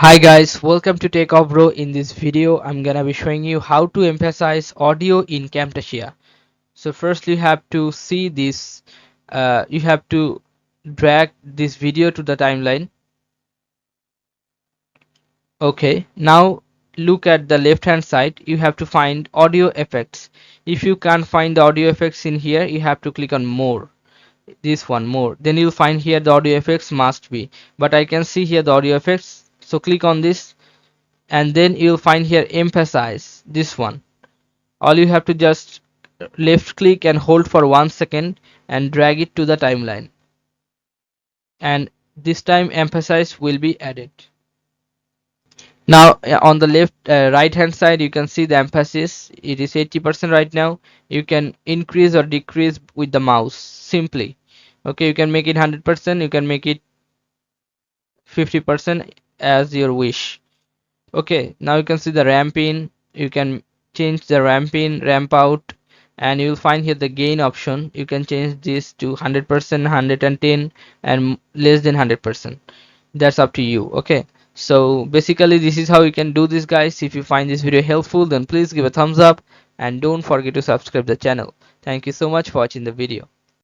Hi guys, welcome to Techavro. In this video, I'm gonna be showing you how to emphasize audio in Camtasia. So first you have to see this, you have to drag this video to the timeline. Okay, now look at the left hand side, you have to find audio effects. If you can't find the audio effects in here, you have to click on more. This one more, then you'll find here the audio effects must be, but I can see here the audio effects, so click on this and then you'll find here emphasize, this one. All you have to just left click and hold for 1 second and drag it to the timeline, and this time emphasize will be added. Now on the left right hand side you can see the emphasis, it is 80% right now. You can increase or decrease with the mouse simply. Okay, you can make it 100%, you can make it 50% as your wish. Okay, now you can see the ramp in, you can change the ramp in, ramp out, and you'll find here the gain option. You can change this to 100%, 110, and less than 100%. That's up to you. Okay, so basically this is how you can do this, guys. If you find this video helpful, then please give a thumbs up and don't forget to subscribe the channel. Thank you so much for watching the video.